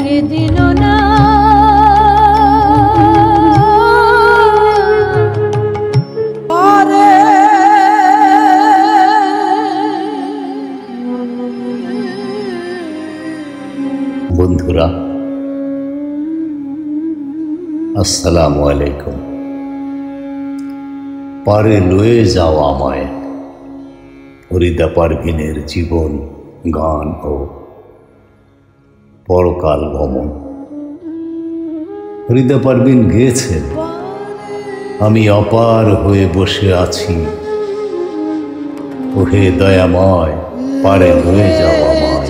কে দিল না বন্ধুরা, আসসালামু আলাইকুম। পারে লয়ে যাও আমায়, ফরিদা পারভিনের জীবন, গান ও পরকাল ভ্রমণ। ফরিদা পারভিন গেয়েছেন, আমি অপার হয়ে বসে আছি, ওহে দয়াময় পারে লয়ে যাও আমায়।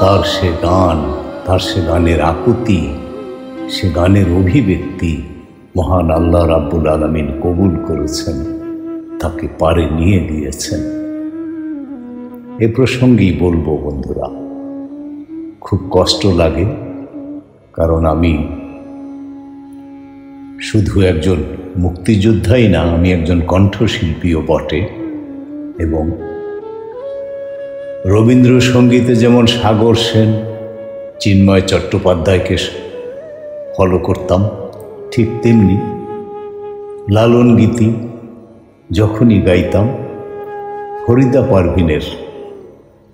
তার সে গান, তার সে গানের আকুতি, সে গানের অভিব্যক্তি মহান আল্লাহ রাব্বুল আলামিন কবুল করেছেন, তাকে পারে নিয়ে গিয়েছেন। এ প্রসঙ্গেই বলবো বন্ধুরা, খুব কষ্ট লাগে, কারণ আমি শুধু একজন মুক্তিযোদ্ধাই না, আমি একজন কণ্ঠশিল্পীও বটে। এবং রবীন্দ্রসঙ্গীতে যেমন সাগর সেন, চিন্ময় চট্টোপাধ্যায়কে ফলো করতাম, ঠিক তেমনি লালন গীতি যখনই গাইতাম ফরিদা পারভিনের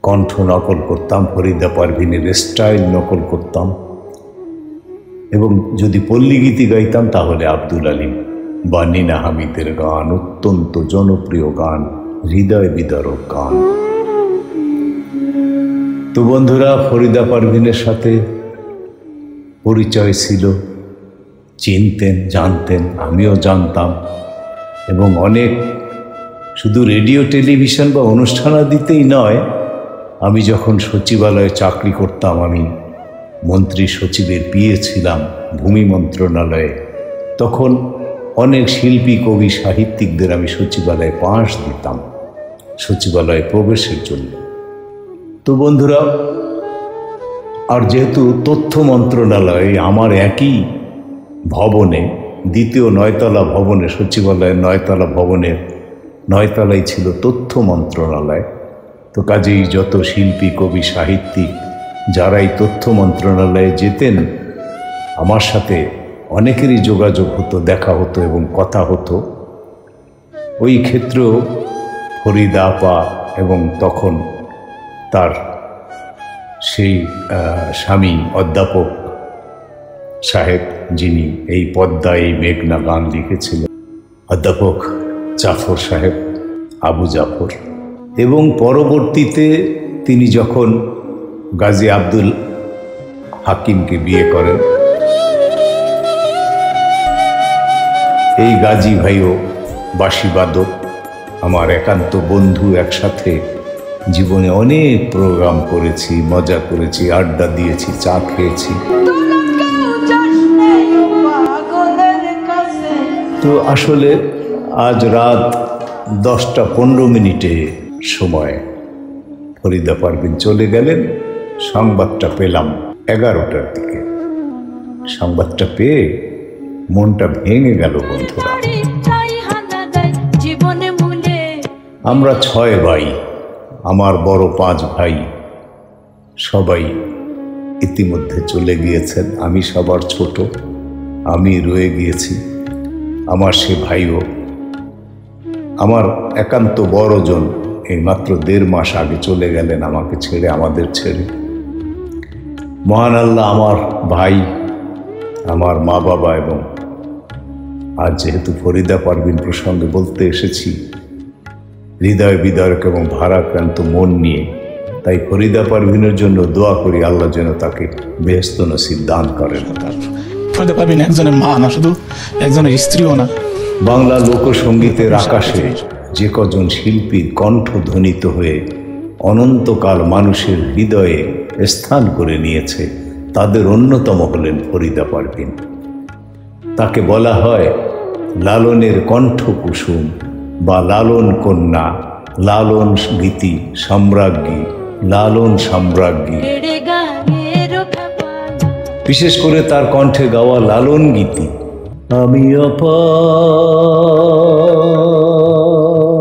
কণ্ঠ নকল করতাম, ফরিদা পারভিনের স্টাইল নকল করতাম। এবং যদি পল্লী গীতি গাইতাম তাহলে আব্দুল আলিম বা নীনা হামিদের গান, অত্যন্ত জনপ্রিয় গান, হৃদয় বিদারক গান। তো বন্ধুরা, ফরিদা পারভিনের সাথে পরিচয় ছিল, চিনতেন, জানতেন, আমিও জানতাম। এবং অনেক, শুধু রেডিও টেলিভিশন বা অনুষ্ঠানাদিতেই নয়, আমি যখন সচিবালয়ে চাকরি করতাম, আমি মন্ত্রী সচিবের পিএ ছিলাম ভূমি মন্ত্রণালয়ে, তখন অনেক শিল্পী, কবি, সাহিত্যিকদের আমি সচিবালয়ে পাস দিতাম সচিবালয়ে প্রবেশের জন্য। তো বন্ধুরা, আর যেহেতু তথ্য মন্ত্রণালয়ে আমার একই ভবনে, দ্বিতীয় 9তলা ভবনে, সচিবালয়ের 9তলা ভবনের 9তলাই ছিল তথ্য মন্ত্রণালয়, তো কাজেই যত শিল্পী, কবি, সাহিত্যিক যারাই তথ্য মন্ত্রণালয়ে যেতেন, আমার সাথে অনেকেরই যোগাযোগ হতো, দেখা হতো এবং কথা হতো। ওই ক্ষেত্রেও ফরিদা আপা এবং তখন তার সেই স্বামী অধ্যাপক সাহেব, যিনি এই পদ্মা এই মেঘনা গান লিখেছিলেন, অধ্যাপক জাফর সাহেব, আবু জাফর। এবং পরবর্তীতে তিনি যখন গাজী আব্দুল হাকিমকে বিয়ে করেন, এই গাজী ভাইও বাঁশিবাদক, আমার একান্ত বন্ধু। একসাথে জীবনে অনেক প্রোগ্রাম করেছি, মজা করেছি, আড্ডা দিয়েছি, চা খেয়েছি। তো আসলে আজ রাত 10টা 15 সময় ফরিদা পারভিন চলে গেলেন। সংবাদটা পেলাম 11টার দিকে। সংবাদটা পেয়ে মনটা ভেঙে গেল বন্ধুরা। আমরা 6 ভাই, আমার বড় 5 ভাই, সবাই ইতিমধ্যে চলে গিয়েছেন। আমি সবার ছোট, আমি রয়ে গিয়েছি। আমার সে ভাইও, আমার একান্ত বড়জন, এই মাত্র 1.5 মাস আগে চলে গেলেন আমাকে ছেড়ে, আমাদের ছেড়ে। মহান আল্লাহ আমার ভাই, আমার মা বাবা, এবং আজ যেহেতু ফরিদা পারভিন প্রসঙ্গে বলতে এসেছি, হৃদয় বিদারক এবং ভারাক্রান্ত মন নিয়ে, তাই ফরিদা পারভিনের জন্য দোয়া করি, আল্লাহ যেন তাকে বেহেশত নসিব দান করেন। ফরিদা পারভিন একজনের মা না, শুধু একজনের স্ত্রীও না। বাংলা লোকসঙ্গীতের আকাশে যে কজন শিল্পীর কণ্ঠ ধ্বনিত হয়ে অনন্তকাল মানুষের হৃদয়ে স্থান করে নিয়েছে, তাদের অন্যতম হলেন ফরিদা পারভিন। তাকে বলা হয় লালনের কণ্ঠ কুসুম বা লালন কন্যা, লালন গীতি সম্রাজ্ঞী, লালন সম্রাজ্ঞী। বিশেষ করে তার কণ্ঠে গাওয়া লালন গীতি, আমি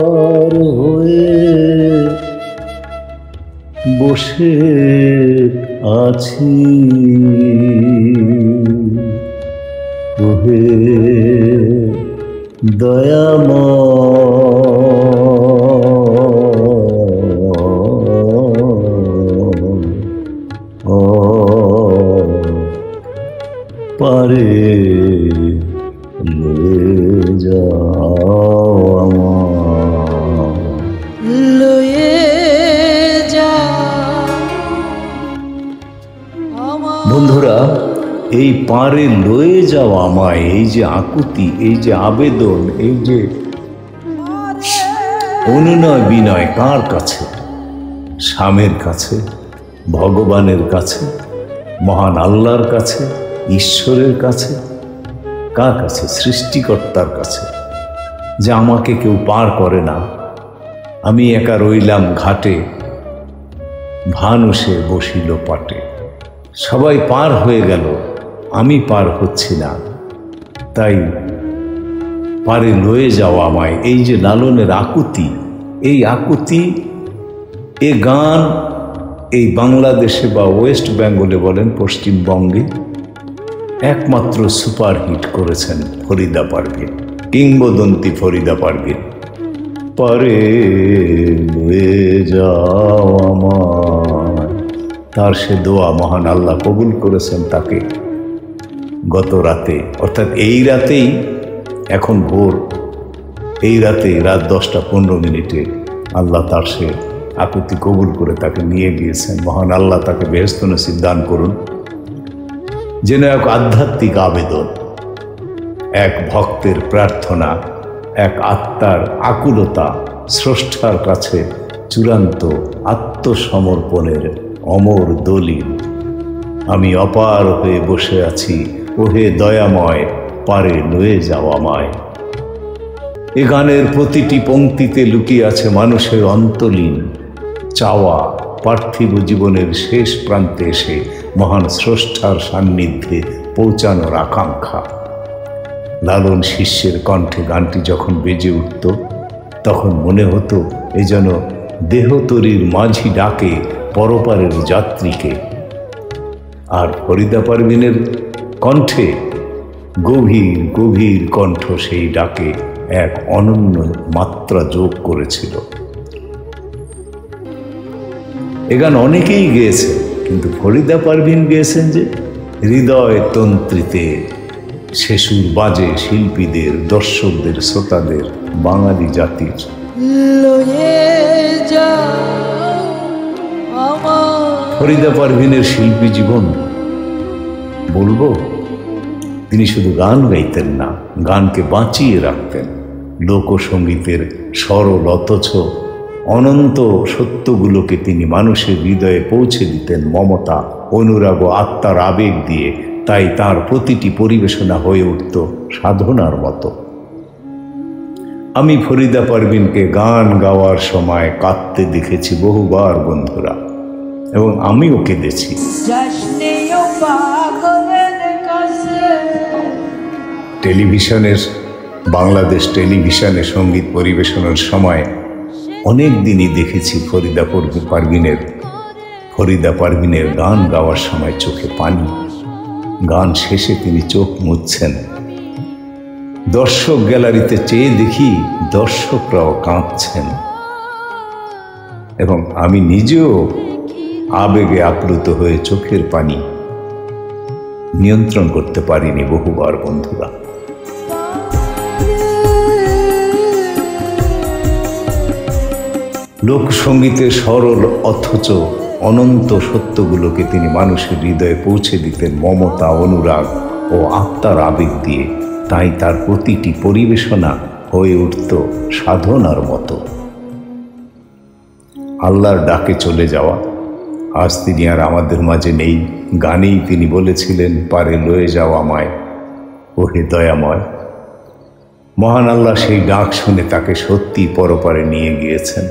অপার হয়ে বসে আছি ওহে দয়াময় পারে লয়ে যাও লয়ে যাও বন্ধুরা, এই পারে লয়ে যাও আমায়, এই যে আকুতি, এই যে আবেদন, এই যে অনুনয় বিনয় কার কাছে? স্বামীর কাছে, ভগবানের কাছে, মহান আল্লাহর কাছে, ঈশ্বরের কাছে, কার কাছে? সৃষ্টিকর্তার কাছে। যে আমাকে কেউ পার করে না, আমি একা রইলাম ঘাটে, ভানুষে বসিল পাটে। সবাই পার হয়ে গেল, আমি পার হচ্ছি না, তাই পারে লয়ে যাওয়া আমায়। এই যে লালনের আকুতি, এই আকুতি, এ গান এই বাংলাদেশে বা ওয়েস্ট বেঙ্গলে বলেন, পশ্চিমবঙ্গে একমাত্র সুপারহিট করেছেন ফরিদা পারভীন, কিংবদন্তি ফরিদা পারভীন। পারে লয়ে যাও আমায়, তার সে দোয়া মহান আল্লাহ কবুল করেছেন তাকে গত রাতে, অর্থাৎ এই রাতেই, এখন ভোর, এই রাতে রাত 10:15 আল্লাহ তার সে আকুতি কবুল করে তাকে নিয়ে গিয়েছেন। মহান আল্লাহ তাকে বেহেশত নসিব দান করুন। যেন এক আধ্যাত্মিক আবেদন, এক ভক্তের প্রার্থনা, এক আত্মার আকুলতা, স্রষ্টার কাছে চূড়ান্ত আত্মসমর্পণের অমর দলিল। আমি অপার হয়ে বসে আছি, ওহে দয়াময়, পারে লয়ে যাও আমায়। এ গানের প্রতিটি পংক্তিতে লুকিয়ে আছে মানুষের অন্তলীন চাওয়া, পার্থিব জীবনের শেষ প্রান্তে এসে মহান স্রষ্টার সান্নিধ্যে পৌঁছানোর আকাঙ্ক্ষা। লালন শিষ্যের কণ্ঠে গানটি যখন বেজে উঠত, তখন মনে হতো এ যেন দেহতরীর মাঝি ডাকে পরপারের যাত্রীকে। আর ফরিদা পারভীনের কণ্ঠে গভীর গভীর কণ্ঠ সেই ডাকে এক অনন্য মাত্রা যোগ করেছিল। এ গান অনেকেই গেয়েছে, কিন্তু ফরিদা পারভীন গেয়েছেন যে হৃদয় তন্ত্রীতে, সে সুর বাজে শিল্পীদের, দর্শকদের, শ্রোতাদের, বাঙালি জাতির। লয়ে যাও আমায়। ফরিদা পারভীনের শিল্পী জীবন বলবো, তিনি শুধু গান গাইতেন না, গানকে বাঁচিয়ে রাখতেন। লোকসঙ্গীতের সরল অথচ অনন্ত সত্যগুলোকে তিনি মানুষের হৃদয়ে পৌঁছে দিতেন মমতা, অনুরাগ ও আত্মার আবেগ দিয়ে। তাই তার প্রতিটি পরিবেশনা হয়ে উঠত সাধনার মতো। আমি ফরিদা পারভীনকে গান গাওয়ার সময় কাঁদতে দেখেছি বহুবার বন্ধুরা, এবং আমিও কেঁদেছি। টেলিভিশনের, বাংলাদেশ টেলিভিশনে সঙ্গীত পরিবেশনের সময় অনেক দিনই দেখেছি ফরিদা পারভীনের গান গাওয়ার সময় চোখে পানি। গান শেষে তিনি চোখ মুছছেন। দর্শক গ্যালারিতে চেয়ে দেখি দর্শকরাও কাঁদছেন, এবং আমি নিজেও আবেগে আপ্লুত হয়ে চোখের পানি নিয়ন্ত্রণ করতে পারিনি বহুবার বন্ধুরা। লোকসঙ্গীতের সরল অথচ অনন্ত সত্যগুলোকে তিনি মানুষের হৃদয়ে পৌঁছে দিতেন মমতা, অনুরাগ ও আত্মার আবেগ দিয়ে। তাই তার প্রতিটি পরিবেশনা হয়ে উঠত সাধনার মতো। আল্লাহর ডাকে চলে যাওয়া, আজ তিনি আর আমাদের মাঝে নেই। গানেই তিনি বলেছিলেন, পারে লয়ে যাও আমায়, ওহে দয়াময়। মহান আল্লাহ সেই ডাক শুনে তাকে সত্যি পরপারে নিয়ে গিয়েছেন।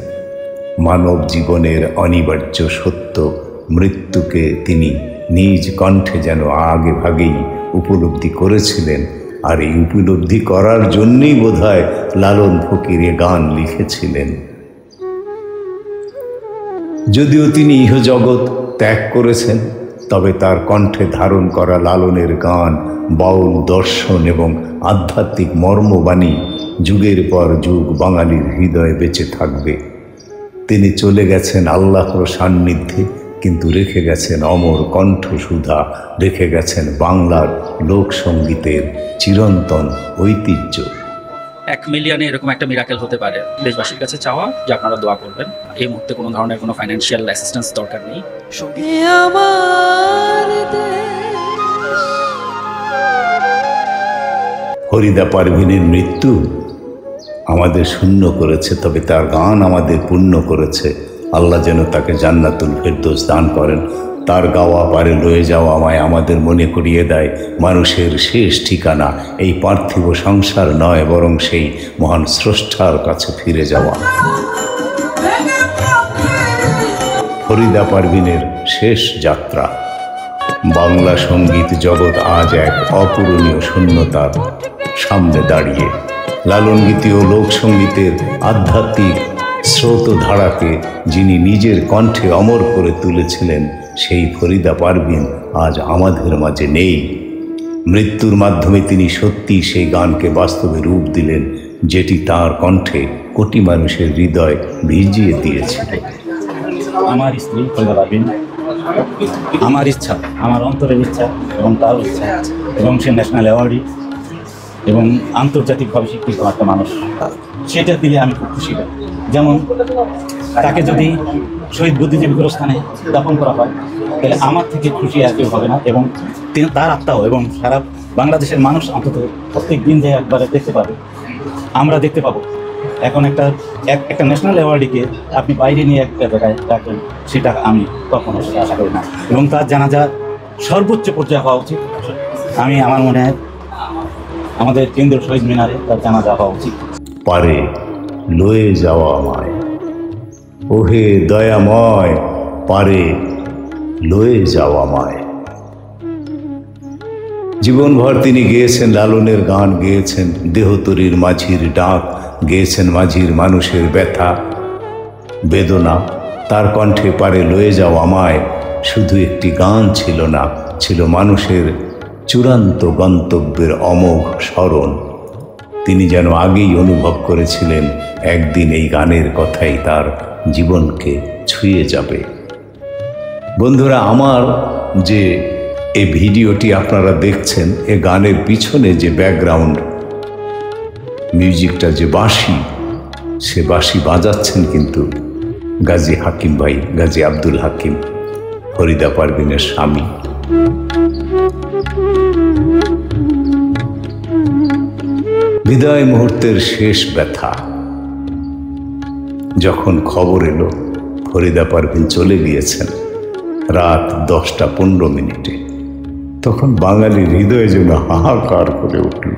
মানব জীবনের অনিবার্য সত্য মৃত্যুকে তিনি নিজ কণ্ঠে যেন আগে ভাগেই উপলব্ধি করেছিলেন। আর এই উপলব্ধি করার জন্যই বোধহয় লালন ফকির এ গান লিখেছিলেন। যদিও তিনি ইহজগৎ ত্যাগ করেছেন, তবে তার কণ্ঠে ধারণ করা লালনের গান, বাউল দর্শন এবং আধ্যাত্মিক মর্মবাণী যুগের পর যুগ বাঙালির হৃদয়ে বেঁচে থাকবে। তিনি চলে গেছেন আল্লাহর সান্নিধ্যে, কিন্তু রেখে গেছেন অমর কণ্ঠসুধা, রেখে গেছেন বাংলার লোকসঙ্গীতের চিরন্তন ঐতিহ্য। 1 মিলিয়নে এরকম একটা মিরাকেল হতে পারে। দেশবাসীর কাছে চাওয়া যে আপনারা দোয়া করবেন। এই মুহূর্তে কোনো ধরনের কোনো ফাইন্যান্সিয়াল অ্যাসিস্ট্যান্স দরকার নেই। এ আমার দেশ। ফরিদা পারভীনের মৃত্যু আমাদের শূন্য করেছে, তবে তার গান আমাদের পূর্ণ করেছে। আল্লাহ যেন তাকে জান্নাতুল ফেরদৌস দান করেন। তার গাওয়া পারে লয়ে যাওয়া আমায় আমাদের মনে করিয়ে দেয় মানুষের শেষ ঠিকানা এই পার্থিব সংসার নয়, বরং সেই মহান স্রষ্টার কাছে ফিরে যাওয়া। ফরিদা পারভীনের শেষ যাত্রা। বাংলা সঙ্গীত জগৎ আজ এক অপূরণীয় শূন্যতার সামনে দাঁড়িয়ে। লালনগীতি ও লোকসঙ্গীতের আধ্যাত্মিক স্রোতধারাকে যিনি নিজের কণ্ঠে অমর করে তুলেছিলেন, সেই ফরিদা পারভীন আজ আমাদের মাঝে নেই। মৃত্যুর মাধ্যমে তিনি সত্যি সেই গানকে বাস্তবে রূপ দিলেন, যেটি তার কণ্ঠে কোটি মানুষের হৃদয় ভিজিয়ে দিয়েছিল। আমার স্ত্রী ফরিদা পারভীন, আমার ইচ্ছা, আমার অন্তরের ইচ্ছা এবং তার ইচ্ছা, এবং সে ন্যাশনাল অ্যাওয়ার্ডই এবং আন্তর্জাতিকভাবে স্বীকৃত একটা মানুষ, সেটা দিলে আমি খুব খুশি হই। যেমন তাকে যদি শহীদ বুদ্ধিজীবী গোরস্থানে দাফন করা হয়, তাহলে আমার থেকে খুশি আর কেউ হবে না, এবং তিনি তার আত্মাও এবং সারা বাংলাদেশের মানুষ অন্তত প্রত্যেক দিন যে একবারে দেখতে পাবে, আমরা দেখতে পাবো। এখন একটা ন্যাশনাল অ্যাওয়ার্ডকে আপনি বাইরে নিয়ে একটা জায়গায় রাখবেন, সেটা আমি কখনো সেটা আশা করি না, এবং তার জানাজা সর্বোচ্চ পর্যায়ে হওয়া উচিত। আমার মনে হয় আমাদের কেন্দ্রীয় শহীদ মিনারে তার জানাজা হওয়া উচিত। পারে লয়ে যাওয়া আমায়, ওহে দয়াময়, পারে লয়ে যাওয়া আমায়। জীবনভর তিনি গেয়েছেন লালনের গান, গেয়েছেন দেহতরীর মাঝির ডাক, গেয়েছেন মাঝির মানুষের ব্যথা বেদনা। তার কণ্ঠে পারে লয়ে যাওয়া আমায় শুধু একটি গান ছিল না, ছিল মানুষের চূড়ান্ত গন্তব্যের অমোঘ স্মরণ। তিনি যেন আগেই অনুভব করেছিলেন একদিন এই গানের কথাই তার জীবনকে ছুঁয়ে যাবে। বন্ধুরা, আমার যে এই ভিডিওটি আপনারা দেখছেন, এ গানের পিছনে যে ব্যাকগ্রাউন্ড মিউজিকটা, যে বাঁশি, সে বাঁশি বাজাচ্ছেন কিন্তু গাজী হাকিম ভাই, গাজী আব্দুল হাকিম, ফরিদা পারভীনের স্বামী। বিদায় মুহূর্তের শেষ ব্যথা। যখন খবর এলো ফরিদা পারভীন চলে গিয়েছেন রাত 10:15, তখন বাঙালির হৃদয়ে যেন হাহাকার করে উঠল।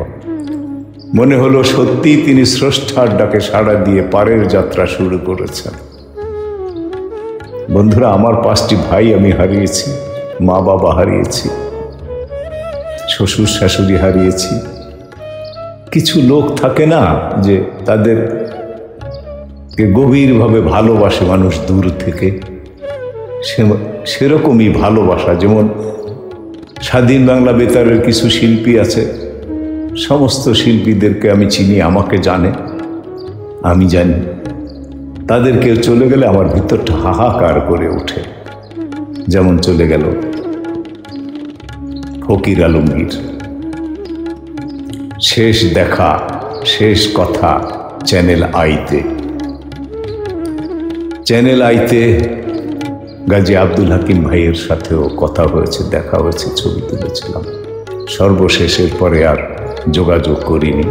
মনে হলো সত্যি তিনি স্রষ্টার ডাকে সাড়া দিয়ে পারের যাত্রা শুরু করেছেন। বন্ধুরা, আমার 5টি ভাই আমি হারিয়েছি, মা বাবা হারিয়েছি, শ্বশুর শাশুড়ি হারিয়েছি। কিছু লোক থাকে না যে তাদেরকে গভীরভাবে ভালোবাসে মানুষ দূর থেকে, সেরকমই ভালোবাসা। যেমন স্বাধীন বাংলা বেতারের কিছু শিল্পী আছে, সমস্ত শিল্পীদেরকে আমি চিনি, আমাকে জানে, আমি জানি। তাদেরকে চলে গেলে আমার ভিতরটা হাহাকার করে ওঠে। যেমন চলে গেল ফকির আলমগীর। শেষ দেখা, শেষ কথা চ্যানেল আইতে। চ্যানেল আইতে গাজী আব্দুল হাকিম ভাইয়ের সাথেও কথা হয়েছে, দেখা হয়েছে, ছবি তুলেছিলাম। সর্বশেষের পরে আর যোগাযোগ করিনি।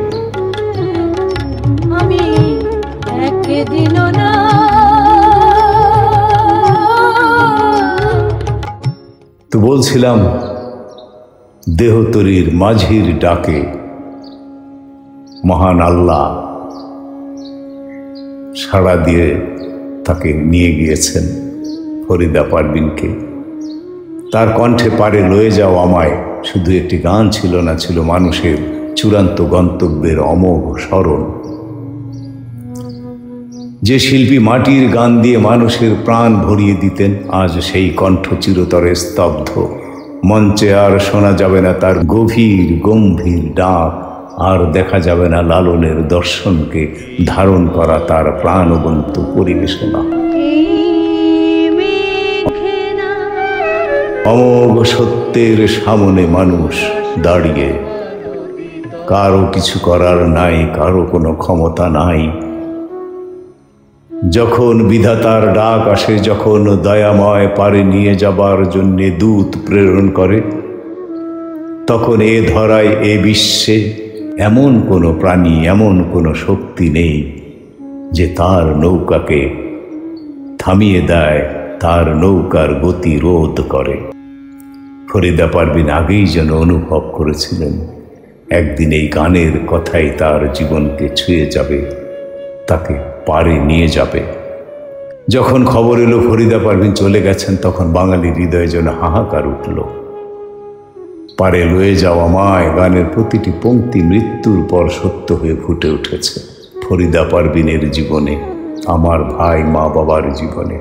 আমি একদিনও না তো বলছিলাম, দেহতরীর মাঝির ডাকে মহান আল্লাহ সাড়া দিয়ে তাকে নিয়ে গিয়েছেন ফরিদা পারভীনকে। তার কণ্ঠে পারে লয়ে যাও আমায় শুধু একটি গান ছিল না, ছিল মানুষের চূড়ান্ত গন্তব্যের অমোঘ স্মরণ। যে শিল্পী মাটির গান দিয়ে মানুষের প্রাণ ভরিয়ে দিতেন, আজ সেই কণ্ঠ চিরতরে স্তব্ধ। মঞ্চে আর শোনা যাবে না তার গভীর গম্ভীর ডাক, আর দেখা যাবে না লালনের দর্শনকে ধারণ করা তার প্রাণবন্ত পরিবেশনা। অমোঘ সত্যের সামনে মানুষ দাঁড়িয়ে, কারো কিছু করার নাই, কারো কোনো ক্ষমতা নাই। যখন বিধাতার ডাক আসে, যখন দয়াময় পারে নিয়ে যাবার জন্যে দূত প্রেরণ করে, তখন এ ধরায় এ বিশ্বে এমন কোনো প্রাণী, এমন কোনো শক্তি নেই যে তার নৌকাকে থামিয়ে দেয়, তার নৌকার গতি রোধ করে। ফরিদা পারভিন আগেই যেন অনুভব করেছিলেন একদিন এই গানের কথাই তার জীবনকে ছুঁয়ে যাবে, তাকে পারে নিয়ে যাবে। যখন খবর এলো ফরিদা পারভিন চলে গেছেন, তখন বাঙালির হৃদয়ে যেন হাহাকার উঠল। পারে লয়ে যাওয়া মায় গানের প্রতিটি পংক্তি মৃত্যুর পর সত্য হয়ে ফুটে উঠেছে ফরিদা পারভিনের জীবনে, আমার ভাই মা বাবার জীবনে।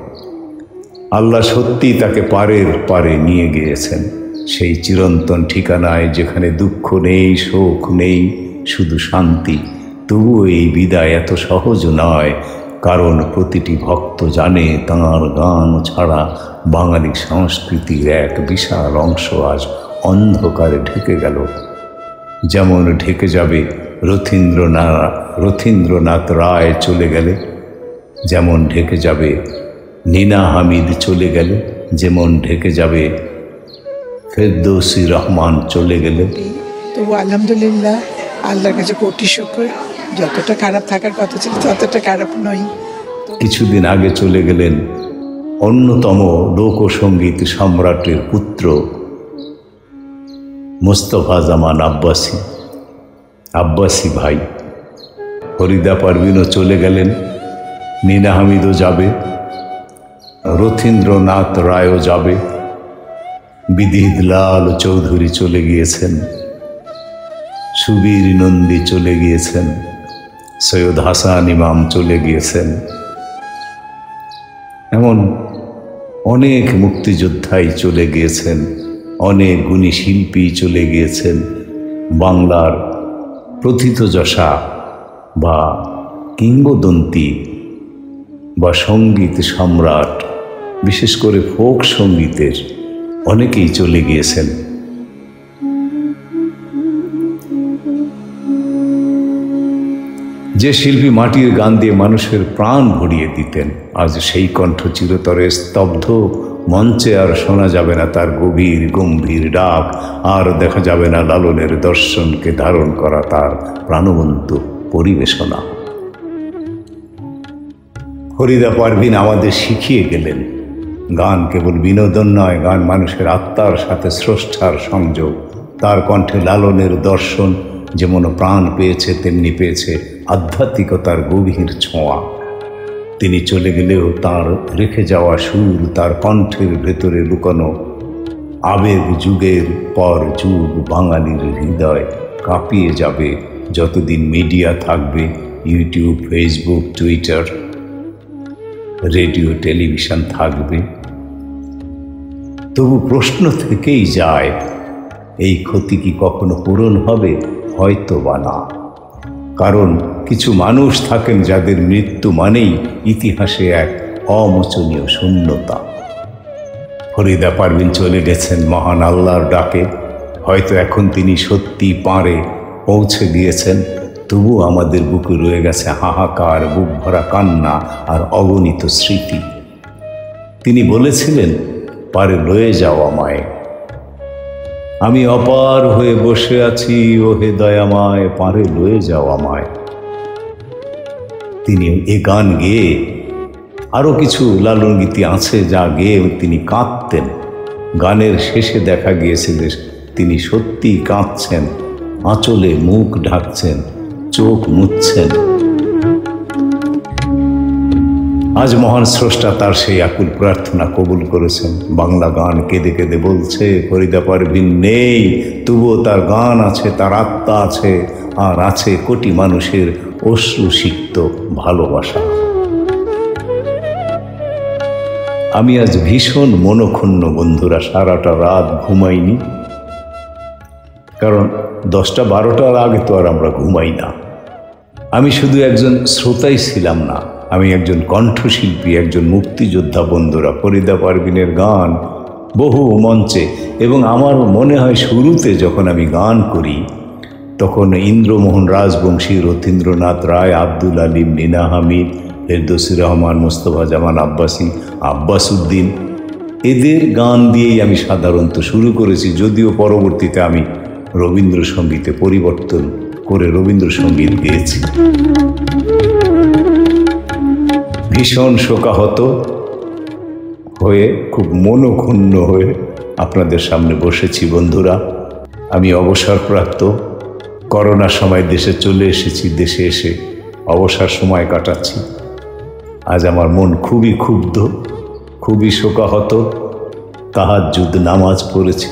আল্লাহ সত্যি তাকে পারের পারে নিয়ে গিয়েছেন, সেই চিরন্তন ঠিকানায় যেখানে দুঃখ নেই, শোক নেই, শুধু শান্তি। তবুও এই বিদায় এত সহজ নয়, কারণ প্রতিটি ভক্ত জানে তাঁর গান ছাড়া বাঙালি সংস্কৃতির এক বিশাল অংশ আজ অন্ধকারে ঢেকে গেল। যেমন ঢেকে যাবে রথীন্দ্রনাথ রায় চলে গেলে, যেমন ঢেকে যাবে নীনা হামিদ চলে গেলে, যেমন ঢেকে যাবে ফেরদৌসী রহমান চলে গেলে। তবু আলহামদুলিল্লাহ, আল্লাহর কাছে কোটি শুকর, যতটা খারাপ থাকার কথা ছিল ততটা খারাপ নই। কিছুদিন আগে চলে গেলেন অন্যতম লোকসঙ্গীত সম্রাটের পুত্র মোস্তফা জামান আব্বাসী ভাই। ফরিদা পারভিনও চলে গেলেন, নীনা হামিদও যাবে, রথীন্দ্রনাথ রায়ও যাবে, বিদিতলাল চৌধুরী চলে গিয়েছেন, সুবীর নন্দী চলে গিয়েছেন, সৈয়দ হাসান ইমাম চলে গিয়েছেন। এমন অনেক মুক্তিযোদ্ধাই চলে গিয়েছেন, অনেক গুণী শিল্পী চলে গিয়েছেন। বাংলার প্রথিতযশা বা কিংবদন্তি বা সঙ্গীত সম্রাট, বিশেষ করে ফোক সঙ্গীতের অনেকেই চলে গিয়েছেন। যে শিল্পী মাটির গান দিয়ে মানুষের প্রাণ ভরিয়ে দিতেন, আজ সেই কণ্ঠ চিরতরে স্তব্ধ। মঞ্চে আর শোনা যাবে না তার গভীর গম্ভীর ডাক, আর দেখা যাবে না লালনের দর্শনকে ধারণ করা তার প্রাণবন্ত পরিবেশনা। ফরিদা পারভিন আমাদের শিখিয়ে গেলেন, গান কেবল বিনোদন নয়, গান মানুষের আত্মার সাথে স্রষ্টার সংযোগ। তার কণ্ঠে লালনের দর্শন যেমন প্রাণ পেয়েছে, তেমনি পেয়েছে আধ্যাত্মিকতার গভীর ছোঁয়া। তিনি চলে গেলেও তার রেখে যাওয়া সুর, তার কণ্ঠের ভেতরে লুকানো আবেগ যুগের পর যুগ বাঙালির হৃদয় কাঁপিয়ে যাবে যতদিন মিডিয়া থাকবে, YouTube, Facebook, Twitter, radio, television থাকবে। তবু প্রশ্ন থেকেই যায়, এই ক্ষতি কি কখনো পূরণ হবে? হয়তো বা না। কারণ কিছু মানুষ থাকেন যাদের মৃত্যু মানেই ইতিহাসে এক অমোচনীয় শূন্যতা। ফরিদা পারভিন চলে গেছেন মহান আল্লাহর ডাকে। হয়তো এখন তিনি সত্যি পারে পৌঁছে গিয়েছেন, তবু আমাদের বুকে রয়ে গেছে হাহাকার, বুক ভরা কান্না আর অগণিত স্মৃতি। তিনি বলেছিলেন, পারে লয়ে যাও আমায়, আমি অপার হয়ে বসে আছি, ওহে দয়াময়, পারে লয়ে যাও আমায়। তিনি এ গান গেয়ে, আরও কিছু লালন গীতি আছে যা গেয়ে তিনি কাঁদতেন। গানের শেষে দেখা গিয়েছে যে তিনি সত্যিই কাঁদছেন, আঁচলে মুখ ঢাকছেন, চোখ মুছছেন। আজ মহান স্রষ্টা তার সেই আকুল প্রার্থনা কবুল করেছেন। বাংলা গান কেঁদে কেঁদে বলছে, ফরিদা পারভিন নেই, তবুও তার গান আছে, তার আত্মা আছে, আর আছে কোটি মানুষের অশ্রুসিক্ত ভালোবাসা। আমি আজ ভীষণ মনক্ষুণ্ণ বন্ধুরা, সারাটা রাত ঘুমাইনি, কারণ 10টা-12টার আগে তো আর আমরা ঘুমাই না। আমি শুধু একজন শ্রোতাই ছিলাম না, আমি একজন কণ্ঠশিল্পী, একজন মুক্তিযোদ্ধা বন্ধুরা। ফরিদা পারভিনের গান বহু মঞ্চে, এবং আমার মনে হয় শুরুতে যখন আমি গান করি তখন ইন্দ্রমোহন রাজবংশী, রথীন্দ্রনাথ রায়, আব্দুল আলিম, নীনা হামিদ, ফেরদৌসী রহমান, মোস্তফা জামান আব্বাসী, আব্বাস উদ্দিন, এদের গান দিয়েই আমি সাধারণত শুরু করেছি। যদিও পরবর্তীতে আমি রবীন্দ্রসঙ্গীতে পরিবর্তন করে রবীন্দ্রসঙ্গীত গেয়েছি। ভীষণ শোকাহত হয়ে, খুব মনক্ষুণ্ণ হয়ে আপনাদের সামনে বসেছি বন্ধুরা। আমি অবসরপ্রাপ্ত, করোনার সময় দেশে চলে এসেছি, দেশে এসে অবসর সময় কাটাচ্ছি। আজ আমার মন খুবই ক্ষুব্ধ, খুবই শোকাহত। তাহাজ্জুদ নামাজ পড়েছি,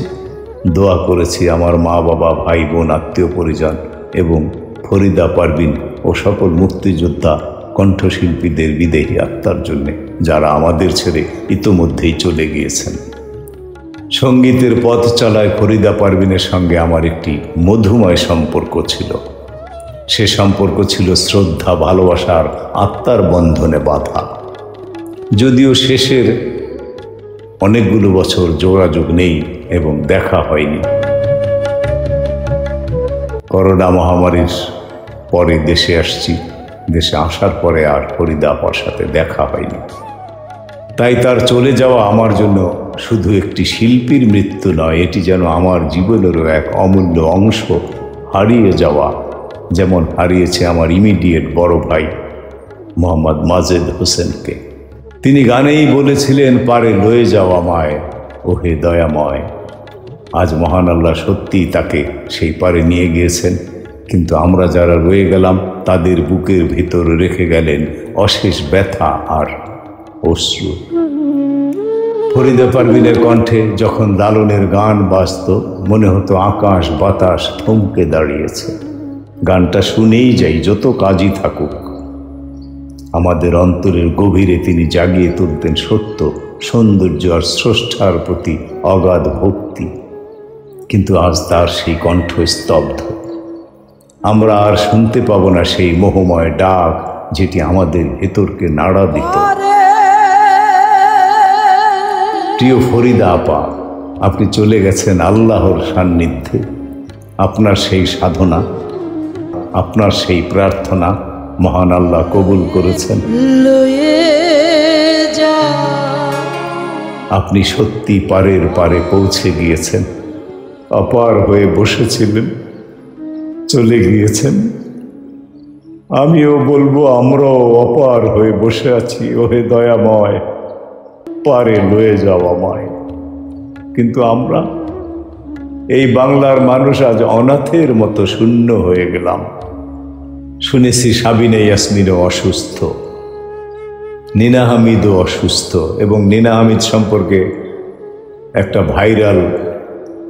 দোয়া করেছি আমার মা বাবা, ভাই বোন, আত্মীয় পরিজন এবং ফরিদা পারভিন ও সকল মুক্তিযোদ্ধা কণ্ঠশিল্পীদের বিদেহী আত্মার জন্যে, যারা আমাদের ছেড়ে ইতোমধ্যেই চলে গিয়েছেন। সঙ্গীতের পথ চলায় ফরিদা পারভিনের সঙ্গে আমার একটি মধুময় সম্পর্ক ছিল। সে সম্পর্ক ছিল শ্রদ্ধা, ভালোবাসার, আত্মার বন্ধনে বাঁধা। যদিও শেষের অনেকগুলো বছর যোগাযোগ নেই এবং দেখা হয়নি। করোনা মহামারীর পরে দেশে আসছি, দেশে আসার পরে আর ফরিদা আপার সাথে দেখা হয়নি। তাই তার চলে যাওয়া আমার জন্য শুধু একটি শিল্পীর মৃত্যু নয়, এটি যেন আমার জীবনেরও এক অমূল্য অংশ হারিয়ে যাওয়া, যেমন হারিয়েছে আমার ইমিডিয়েট বড় ভাই মোহাম্মদ মাজেদ হোসেনকে। তিনি গানেই বলেছিলেন, পারে লয়ে যাওয়া মায় ওহে দয়াময়। আজ মহান আল্লাহ সত্যিই তাকে সেই পারে নিয়ে গিয়েছেন, কিন্তু আমরা যারা রয়ে গেলাম তাদের বুকের ভিতর রেখে গেলেন অশেষ ব্যথা আর অশ্রু। ফরিদা পারভিনের কণ্ঠে যখন লালনের গান বাজত, মনে হতো আকাশ বাতাস থমকে দাঁড়িয়েছে। গানটা শুনেই যাই, যত কাজই থাকুক। আমাদের অন্তরের গভীরে তিনি জাগিয়ে তুলতেন সত্য, সৌন্দর্য আর স্রষ্টার প্রতি অগাধ ভক্তি। কিন্তু আজ তার সেই কণ্ঠ স্তব্ধ। আমরা আর শুনতে পাব না সেই মোহময় ডাক, যেটি আমাদের ভেতরকে নাড়া দিত। প্রিয় ফরিদা আপা, আপনি চলে গেছেন আল্লাহর সান্নিধ্যে। আপনার সেই সাধনা, আপনার সেই প্রার্থনা মহান আল্লাহ কবুল করেছেন। লয়ে যা আপনি সত্যি পারের পারে পৌঁছে গিয়েছেন। অপার হয়ে বসেছিলেন, চলে গিয়েছেন। আমিও বলবো, আমরাও অপার হয়ে বসে আছি, ওহে দয়াময়, পারে লয়ে যাওয়া মায়। কিন্তু আমরা এই বাংলার মানুষ আজ অনাথের মতো শূন্য হয়ে গেলাম। শুনেছি সাবিনা ইয়াসমিনও অসুস্থ, নীনা হামিদও অসুস্থ, এবং নীনা হামিদ সম্পর্কে একটা ভাইরাল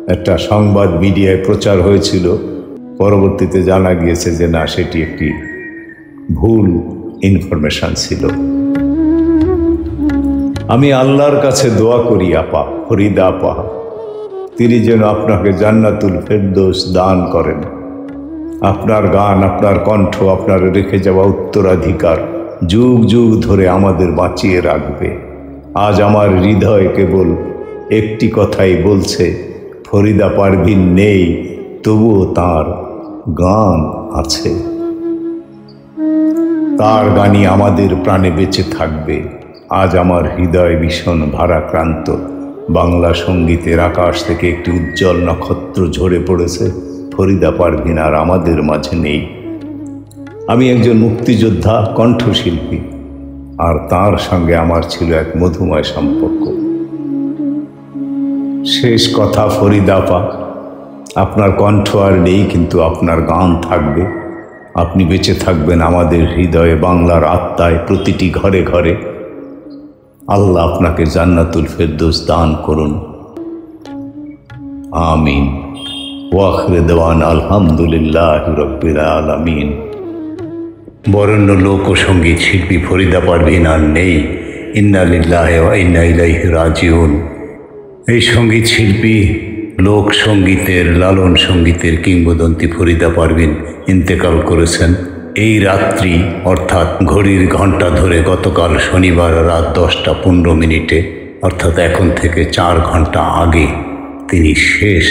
একটা সংবাদ মিডিয়ায় প্রচার হয়েছিল। পরবর্তীতে জানা গিয়েছে যে না, সেটি একটি ভুল ইনফরমেশন ছিল। আমি আল্লাহর কাছে দোয়া করি আপা, ফরিদা আপা, তিনি যেন আপনাকে জান্নাতুল ফেরদৌস দান করেন। আপনার গান, আপনার কণ্ঠ, আপনার রেখে যাওয়া উত্তরাধিকার যুগ যুগ ধরে আমাদের বাঁচিয়ে রাখবে। আজ আমার হৃদয় কেবল একটি কথাই বলছে, ফরিদা পারভিন নেই, তবুও তার গান আছে। তার গানই আমাদের প্রাণে বেঁচে থাকবে। আজ আমার হৃদয় ভীষণ ভারাক্রান্ত। বাংলা সঙ্গীতের আকাশ থেকে একটি উজ্জ্বল নক্ষত্র ঝরে পড়েছে। ফরিদা পারভিন আর আমাদের মাঝে নেই। আমি একজন মুক্তিযোদ্ধা, কণ্ঠশিল্পী, আর তার সঙ্গে আমার ছিল এক মধুময় সম্পর্ক। শেষ কথা ফরিদা আপা, আপনার কণ্ঠ আর নেই, কিন্তু আপনার গান থাকবে। আপনি বেঁচে থাকবেন আমাদের হৃদয়ে, বাংলার আত্মায়, প্রতিটি ঘরে ঘরে। আল্লাহ আপনাকে জান্নাতুল ফেরদৌস দান করুন, আমিন। ওয়াখির দেওয়ান আলহামদুলিল্লাহ রাব্বিল আলামিন। বরেণ্য লোক ও সঙ্গীত শিল্পী ফরিদা পারভিন আর নেই, ইন্না লিল্লাহি ওয়া ইন্না ইলাইহি রাজিউন। এই সঙ্গীত শিল্পী, লোক সঙ্গীতের, লালন সঙ্গীতের কিংবদন্তি ফরিদা পারভিন ইন্তেকাল করেছেন এই রাত্রি, অর্থাৎ ঘড়ির ঘণ্টা ধরে গতকাল শনিবার রাত 10টা 15 অর্থাৎ এখন থেকে 4 ঘন্টা আগে তিনি শেষ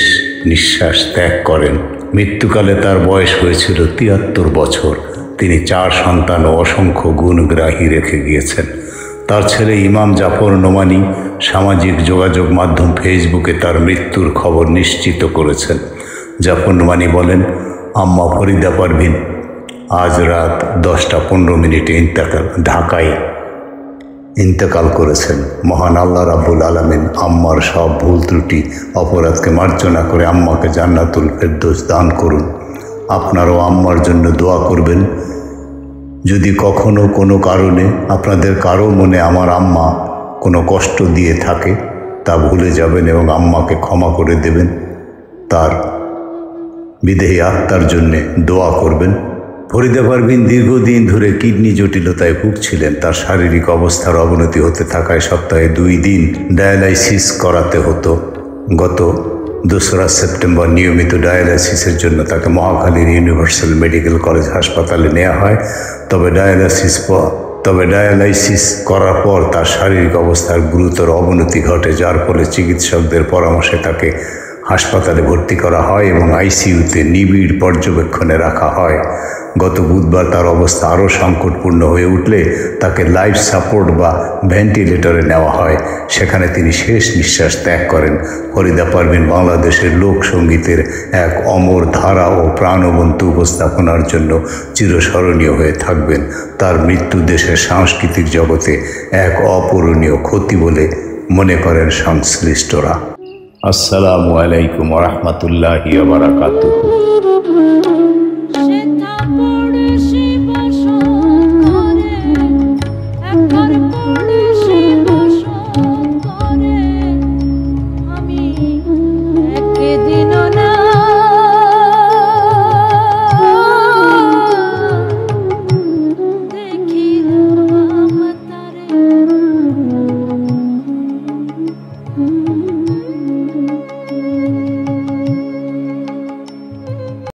নিঃশ্বাস ত্যাগ করেন। মৃত্যুকালে তার বয়স হয়েছিল 73 বছর। তিনি 4 সন্তান ও অসংখ্য গুণগ্রাহী রেখে গিয়েছেন। তার ছেলে ইমাম জাফর নোমানী সামাজিক যোগাযোগ মাধ্যম ফেসবুকে তার মৃত্যুর খবর নিশ্চিত করেছেন। জাফর নোমানী বলেন, আম্মা ফরিদা পারভিন আজ রাত 10টা 15 ঢাকায় ইন্তেকাল করেছেন। মহান আল্লাহ রাব্বুল আলামিন আম্মার সব ভুল ত্রুটি অপরাধকে মার্জনা করে আম্মাকে জান্নাতুল ফেরদৌস দান করুন। আপনারাও আম্মার জন্য দোয়া করবেন। যদি কখনো কোনো কারণে আপনাদের কারো মনে আমার আম্মা কোনো কষ্ট দিয়ে থাকে তা ভুলে যাবেন এবং আম্মাকে ক্ষমা করে দেবেন। তার বিদেহী আত্মার জন্যে দোয়া করবেন। ফরিদা পারভিন দীর্ঘদিন ধরে কিডনি জটিলতায় ভুগছিলেন। তার শারীরিক অবস্থার অবনতি হতে থাকায় সপ্তাহে 2 দিন ডায়ালাইসিস করাতে হতো। গত 2রা সেপ্টেম্বর নিয়মিত ডায়ালাইসিসের জন্য তাকে মহাখালীর ইউনিভার্সাল মেডিকেল কলেজ হাসপাতালে নেওয়া হয়। তবে ডায়ালাইসিস করার পর তার শারীরিক অবস্থার গুরুতর অবনতি ঘটে, যার ফলে চিকিৎসকদের পরামর্শে তাকে হাসপাতালে ভর্তি করা হয় এবং আইসিইউতে নিবিড় পর্যবেক্ষণে রাখা হয়। গত বুধবার তার অবস্থা আরও সংকটপূর্ণ হয়ে উঠলে তাকে লাইফ সাপোর্ট বা ভেন্টিলেটরে নেওয়া হয়। সেখানে তিনি শেষ নিঃশ্বাস ত্যাগ করেন। ফরিদা পারভিন বাংলাদেশের লোকসঙ্গীতের এক অমর ধারা ও প্রাণবন্ত উপস্থাপনার জন্য চিরস্মরণীয় হয়ে থাকবেন। তার মৃত্যু দেশের সাংস্কৃতিক জগতে এক অপূরণীয় ক্ষতি বলে মনে করেন সংশ্লিষ্টরা। আসসালামু আলাইকুম ওয়া রাহমাতুল্লাহি ওয়া বারাকাতুহু।